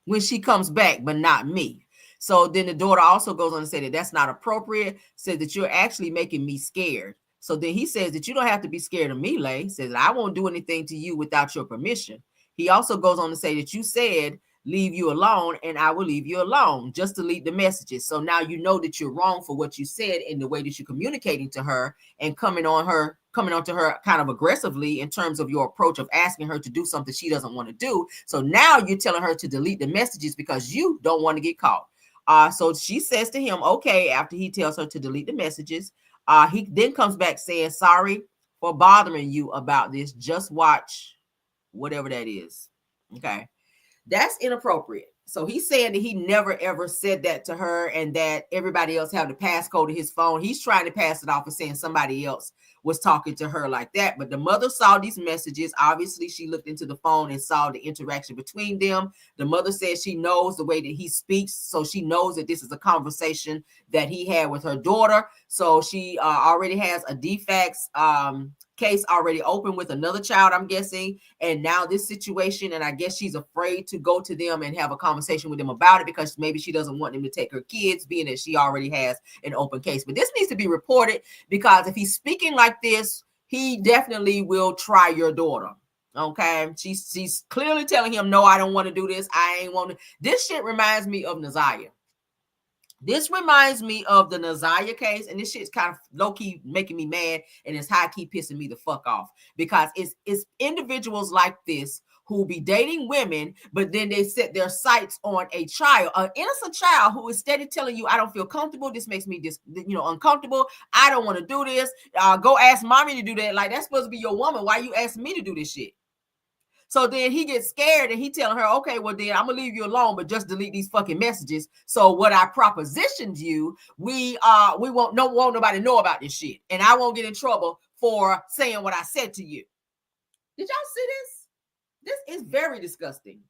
S1: When she comes back, but not me. So then the daughter also goes on to say that that's not appropriate. Said that you're actually making me scared. So then he says that you don't have to be scared of me, Lay. Says that I won't do anything to you without your permission. He also goes on to say that you said leave you alone and I will leave you alone. Just delete the messages. So now you know that you're wrong for what you said in the way that you're communicating to her and coming on to her kind of aggressively in terms of your approach of asking her to do something she doesn't want to do. So now you're telling her to delete the messages because you don't want to get caught. So she says to him, okay, after he tells her to delete the messages, he then comes back saying, sorry for bothering you about this. Just watch whatever that is. Okay. That's inappropriate. So he's saying that he never, ever said that to her and that everybody else have the passcode to his phone. He's trying to pass it off as saying somebody else was talking to her like that. But the mother saw these messages. Obviously, she looked into the phone and saw the interaction between them. The mother says she knows the way that he speaks. So she knows that this is a conversation that he had with her daughter. So she already has a defects case already open with another child, I'm guessing. And now this situation, and I guess she's afraid to go to them and have a conversation with them about it because maybe she doesn't want them to take her kids, being that she already has an open case. But this needs to be reported because if he's speaking like this, he definitely will try your daughter. Okay, she's clearly telling him, no, I don't want to do this. I ain't want to. This shit reminds me of Naziah. This reminds me of the Naziah case, and this shit's kind of low-key making me mad, and it's high-key pissing me the fuck off because it's individuals like this who be dating women, but then they set their sights on a child, an innocent child who is steady telling you, I don't feel comfortable. This makes me just, uncomfortable. I don't want to do this. Go ask mommy to do that. Like, that's supposed to be your woman. Why you asking me to do this shit? So then he gets scared and he telling her, okay, well then I'm gonna leave you alone, but just delete these fucking messages. So what I propositioned you, we won't nobody know about this shit, and I won't get in trouble for saying what I said to you. Did y'all see this? This is very disgusting.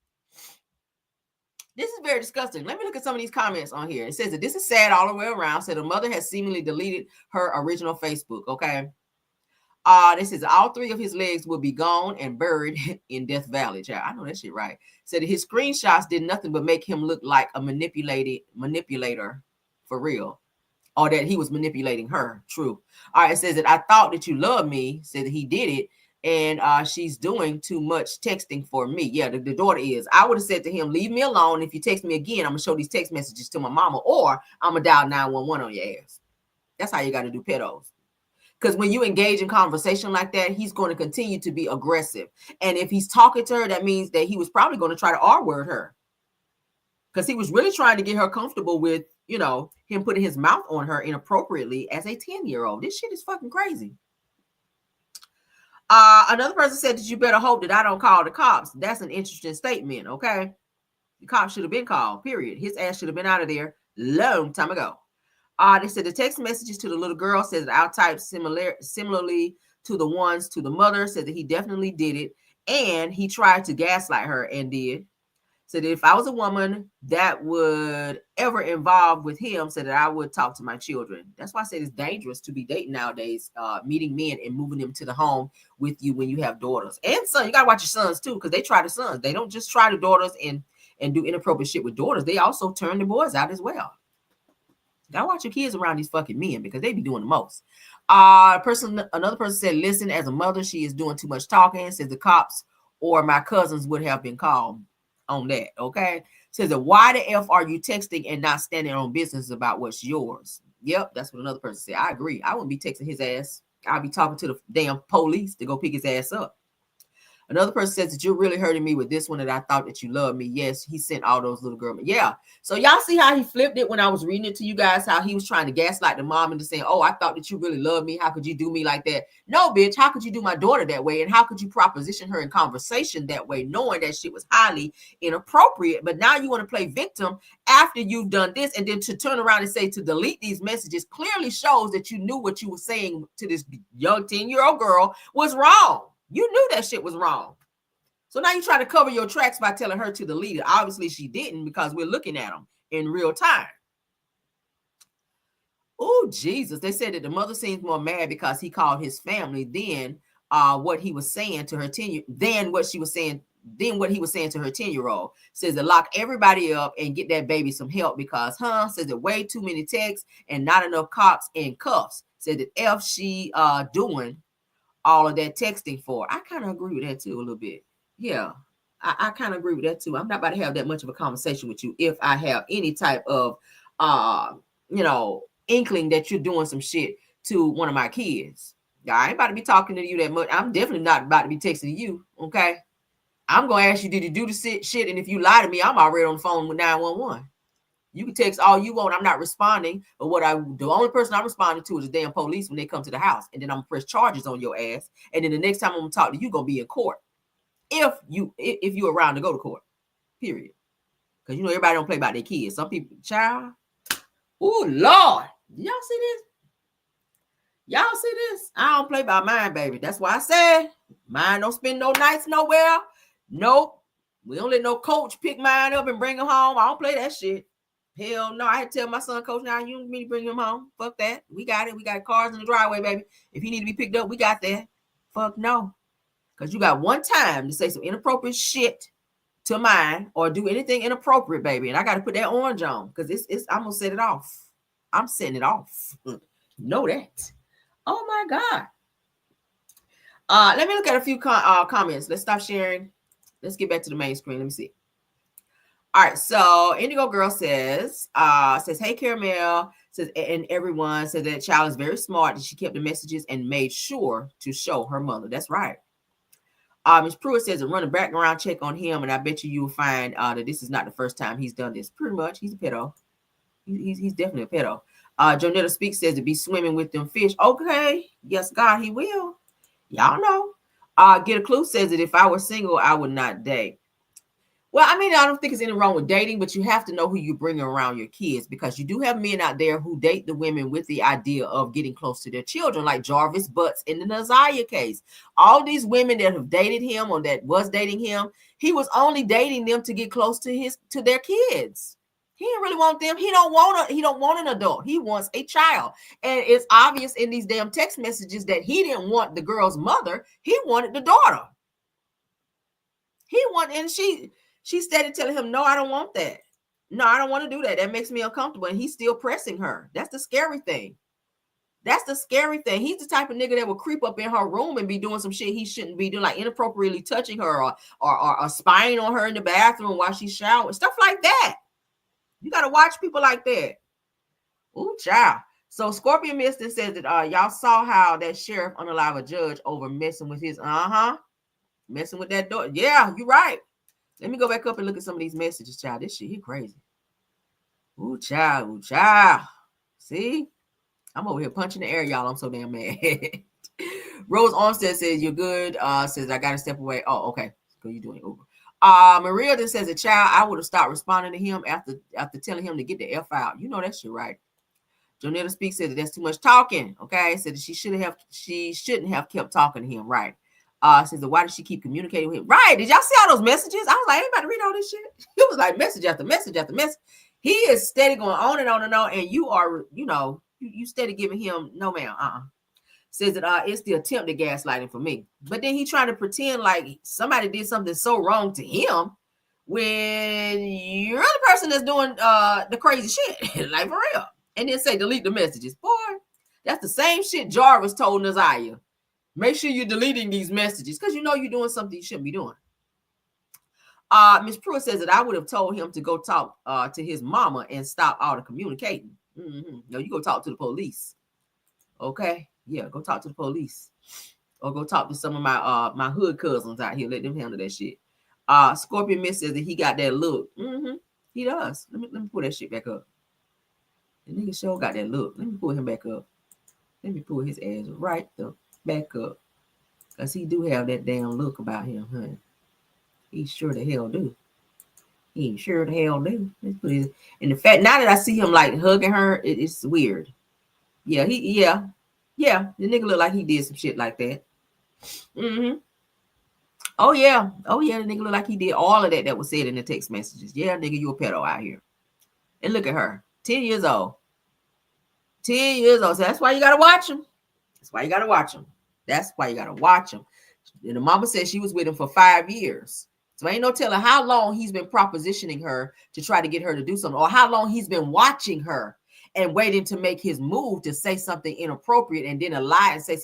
S1: This is very disgusting. Let me look at some of these comments on here. It says that this is sad all the way around. Said the mother has seemingly deleted her original Facebook. Okay. This is all 3 of his legs will be gone and buried in Death Valley. Child, I know that shit right. Said his screenshots did nothing but make him look like a manipulator for real. Or that he was manipulating her. True. All right, it says that I thought that you loved me. Said that he did it. And she's doing too much texting for me. Yeah, the daughter is. I would have said to him, leave me alone. If you text me again, I'm going to show these text messages to my mama, or I'm going to dial 911 on your ass. That's how you got to do pedos. Because when you engage in conversation like that, he's going to continue to be aggressive. And if he's talking to her, that means that he was probably going to try to R-word her. Because he was really trying to get her comfortable with, him putting his mouth on her inappropriately as a 10-year-old. This shit is fucking crazy. Another person said that you better hope that I don't call the cops. That's an interesting statement, okay? The cops should have been called, period. His ass should have been out of there long time ago. They said the text messages to the little girl says that our type similarly to the ones to the mother, said that he definitely did it. And he tried to gaslight her and did. Said that if I was a woman that would ever involve with him, said that I would talk to my children. That's why I said it's dangerous to be dating nowadays, meeting men and moving them to the home with you when you have daughters. And son, you got to watch your sons too, because they try the sons. They don't just try the daughters and do inappropriate shit with daughters. They also turn the boys out as well. Gotta watch your kids around these fucking men because they be doing the most. Another person said, listen, as a mother, she is doing too much talking. Says the cops or my cousins would have been called on that. Okay. Says that why the F are you texting and not standing on business about what's yours? Yep, that's what another person said. I agree. I wouldn't be texting his ass. I'd be talking to the damn police to go pick his ass up. Another person says that you're really hurting me with this one, that I thought that you loved me. Yes, he sent all those little girls. Yeah. So y'all see how he flipped it when I was reading it to you guys, how he was trying to gaslight the mom into saying, oh, I thought that you really loved me. How could you do me like that? No, bitch. How could you do my daughter that way? And how could you proposition her in conversation that way, knowing that she was highly inappropriate? But now you want to play victim after you've done this, and then to turn around and say to delete these messages clearly shows that you knew what you were saying to this young 10-year-old girl was wrong. You knew that shit was wrong. So now you try to cover your tracks by telling her to delete it. Obviously, she didn't, because we're looking at them in real time. Oh, Jesus. They said that the mother seems more mad because he called his family than what he was saying to her 10-year, than what she was saying, than what he was saying to her 10-year-old. Says to lock everybody up and get that baby some help because, says that way too many texts and not enough cops and cuffs. Said that F she doing all of that texting for. I kind of agree with that too a little bit. Yeah, I kind of agree with that too. I'm not about to have that much of a conversation with you if I have any type of, inkling that you're doing some shit to one of my kids. I ain't about to be talking to you that much. I'm definitely not about to be texting you, okay? I'm going to ask you, did you do the shit? And if you lie to me, I'm already on the phone with 911. You can text all you want. I'm not responding. But the only person I'm responding to is the damn police when they come to the house. And then I'm going to press charges on your ass. And then the next time I'm going to talk to you, you're going to be in court. If you're around to go to court, period. Because everybody don't play about their kids. Some people, child. Oh, Lord. Y'all see this? Y'all see this? I don't play by mine, baby. That's why I said mine don't spend no nights nowhere. Nope. We don't let no coach pick mine up and bring him home. I don't play that shit. Hell no. I had to tell my son, Coach, now you don't need to bring him home. Fuck that. We got it. We got cars in the driveway, baby. If he need to be picked up, we got that. Fuck no. Because you got one time to say some inappropriate shit to mine or do anything inappropriate, baby. And I got to put that orange on because I'm going to set it off. I'm setting it off. Know that. Oh, my God. Let me look at a few comments. Let's stop sharing. Let's get back to the main screen. Let me see. All right. So Indigo Girl says, hey, Caramel, says, and everyone said that child is very smart and she kept the messages and made sure to show her mother. That's right. Ms. Pruitt says to run a background check on him, and I bet you will find that this is not the first time he's done this. Pretty much, he's a pedo. He's definitely a pedo. Jonetta Speaks says to be swimming with them fish. Okay, yes, God, he will. Y'all know. Get a Clue says that if I were single, I would not date. Well, I mean, I don't think there's anything wrong with dating, but you have to know who you bring around your kids, because you do have men out there who date the women with the idea of getting close to their children, like Jarvis Butts in the Naziah case. All these women that have dated him or that was dating him, he was only dating them to get close to their kids. He didn't really want them. He don't want an adult. He wants a child. And it's obvious in these damn text messages that he didn't want the girl's mother. He wanted the daughter. And she started telling him, no, I don't want that. No, I don't want to do that. That makes me uncomfortable. And he's still pressing her. That's the scary thing. That's the scary thing. He's the type of nigga that will creep up in her room and be doing some shit he shouldn't be doing, like inappropriately touching her or spying on her in the bathroom while she's showering. Stuff like that. You got to watch people like that. Ooh, child. So Scorpion Miston says that y'all saw how that sheriff unalive a judge over messing with his, messing with that door. Yeah, you're right. Let me go back up and look at some of these messages, child. This shit, he crazy. Ooh, child. Ooh, child. See? I'm over here punching the air, y'all. I'm so damn mad. Rose Armstead says, you're good. Says, I got to step away. Oh, okay. So you're doing Uber. Maria then says, a child, I would have stopped responding to him after telling him to get the F out. You know that shit, right? Jonetta Speaks said that that's too much talking. Okay. Said that she shouldn't have kept talking to him. Right. Says, why did she keep communicating with him? Right. Did y'all see all those messages? I was like, I ain't about to read all this shit. It was like message after message after message. He is steady going on and on and on. And you are, you steady giving him no, ma'am. Says that it's the attempted gaslighting for me. But then he trying to pretend like somebody did something so wrong to him when you're the person that's doing the crazy shit. Like, for real. And then say delete the messages. Boy, that's the same shit Jarvis told Naziah. Make sure you're deleting these messages because you know you're doing something you shouldn't be doing. Miss Pruitt says that I would have told him to go talk to his mama and stop all the communicating. No, you go talk to the police. Okay? Yeah, go talk to the police. Or go talk to some of my hood cousins out here. Let them handle that shit. Scorpion Miss says that he got that look. He does. Let me pull that shit back up. The nigga sure got that look. Let me pull him back up. Let me pull his ass right the back up. Because he do have that damn look about him, honey. He sure the hell do. He sure the hell do. Let's put his, and the fact, now that I see him like hugging her, it's weird. Yeah, the nigga look like he did some shit like that. Oh yeah, the nigga look like he did all of that was said in the text messages. Yeah, nigga, you a pedo out here. And look at her, 10 years old. 10 years old. So that's why you gotta watch him. That's why you gotta watch him. That's why you gotta watch him. And the mama said she was with him for 5 years. So ain't no telling how long he's been propositioning her to try to get her to do something, or how long he's been watching her and waiting to make his move to say something inappropriate and then a lie and say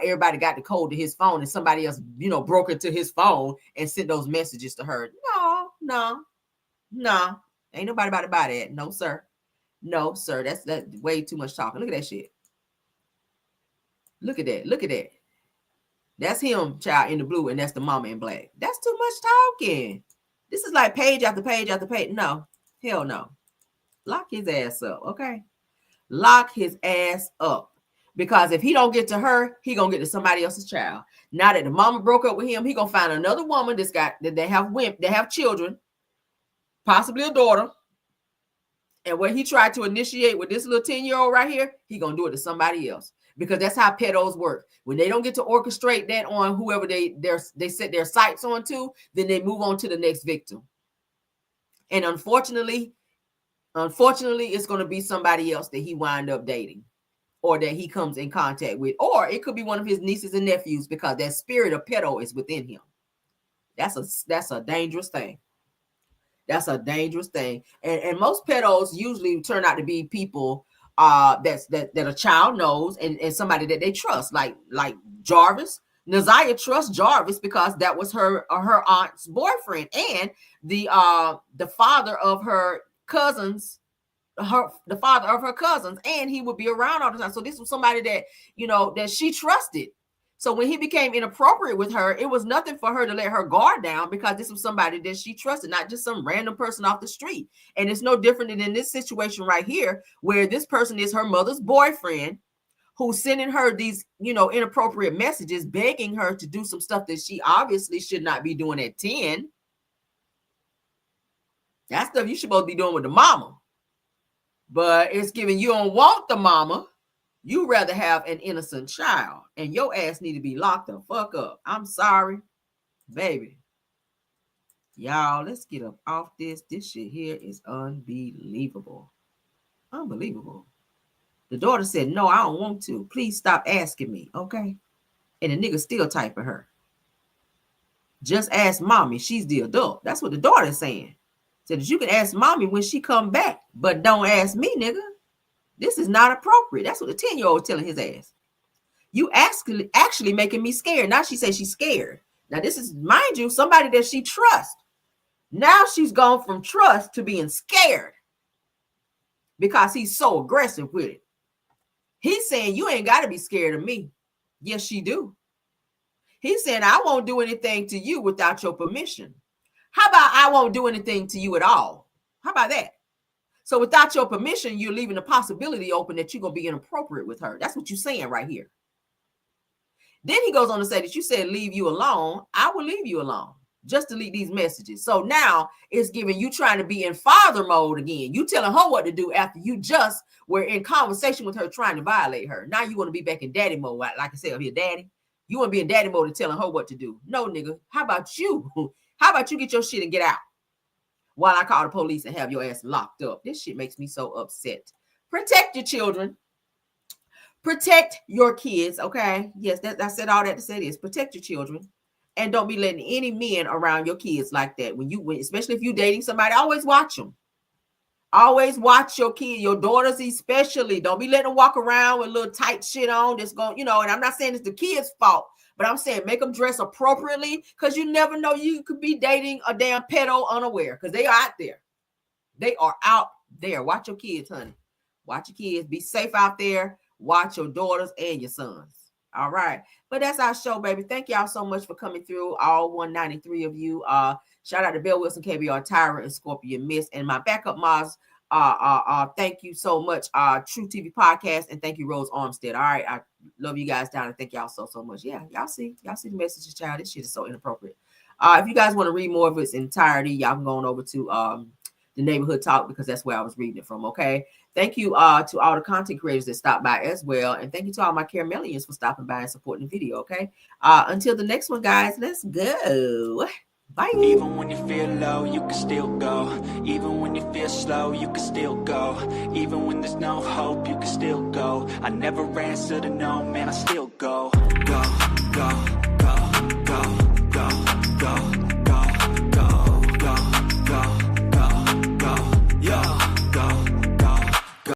S1: everybody got the code to his phone and somebody else, broke into his phone and sent those messages to her. No. Ain't nobody about to buy that. No, sir. No, sir. That's way too much talking. Look at that shit. Look at that. That's him, child, in the blue, and that's the mama in black. That's too much talking. This is like page after page after page. No, hell no. Lock his ass up, okay? Lock his ass up. Because if he don't get to her, he gonna get to somebody else's child. Now that the mama broke up with him, he gonna find another woman that they have children, possibly a daughter. And what he tried to initiate with this little 10-year-old right here, he gonna do it to somebody else. Because that's how pedos work. When they don't get to orchestrate that on whoever they set their sights on to, then they move on to the next victim. And unfortunately, it's going to be somebody else that he wind up dating or that he comes in contact with. Or it could be one of his nieces and nephews because that spirit of pedo is within him. That's a dangerous thing. That's a dangerous thing. And most pedos usually turn out to be people that a child knows and somebody that they trust, like Jarvis. Naziah trusts Jarvis because that was her aunt's boyfriend and the father of her cousins, and he would be around all the time. So this was somebody that that she trusted. So when he became inappropriate with her, it was nothing for her to let her guard down because this was somebody that she trusted, not just some random person off the street. And it's no different than in this situation right here, where this person is her mother's boyfriend who's sending her these, inappropriate messages, begging her to do some stuff that she obviously should not be doing at 10. That stuff you supposed to be doing with the mama. But it's giving you don't want the mama. You rather have an innocent child, and your ass need to be locked the fuck up. I'm sorry, baby. Y'all, let's get up off this. This shit here is unbelievable. Unbelievable. The daughter said, no, I don't want to. Please stop asking me, okay? And the nigga still typing her. Just ask mommy. She's the adult. That's what the daughter is saying. Said that you can ask mommy when she come back, but don't ask me, nigga. This is not appropriate. That's what the 10-year-old telling his ass. You actually making me scared. Now she says she's scared. Now this is, mind you, somebody that she trusts. Now she's gone from trust to being scared because he's so aggressive with it. He's saying you ain't got to be scared of me. Yes, she do. He's saying I won't do anything to you without your permission. How about I won't do anything to you at all? How about that? So without your permission, you're leaving the possibility open that you're going to be inappropriate with her. That's what you're saying right here. Then he goes on to say that you said leave you alone. I will leave you alone. Just delete these messages. So now it's giving you trying to be in father mode again. You telling her what to do after you just were in conversation with her trying to violate her. Now you want to be back in daddy mode. Like I said, here, daddy. You want to be in daddy mode and telling her what to do. No, nigga. How about you? How about you get your shit and get out while I call the police and have your ass locked up? This shit makes me so upset. Protect your children. Protect your kids, okay? Yes, I said all that to say this. Protect your children. And don't be letting any men around your kids like that. Especially if you're dating somebody, always watch them. Always watch your kids, your daughters especially. Don't be letting them walk around with little tight shit on that's going, and I'm not saying it's the kids' fault, but I'm saying make them dress appropriately because you never know, you could be dating a damn pedo unaware because they are out there. They are out there. Watch your kids, honey. Watch your kids. Be safe out there. Watch your daughters and your sons. All right. But that's our show, baby. Thank y'all so much for coming through. All 193 of you. Shout out to Bill Wilson, KBR, Tyra, and Scorpion Miss. And my backup mods, thank you so much. True TV Podcast. And thank you, Rose Armstead. All right. I love you guys down and thank y'all so much. Yeah, y'all see the messages, child. This shit is so inappropriate. If you guys want to read more of its entirety, y'all can go on over to the Neighborhood Talk because that's where I was reading it from. Okay. Thank you to all the content creators that stopped by as well. And thank you to all my Caramelians for stopping by and supporting the video. Okay. Until the next one, guys, let's go. Bye.
S8: Even when you feel low, you can still go. Even when you feel slow, you can still go. Even when there's no hope, you can still go. I never answer to no, man, I still go.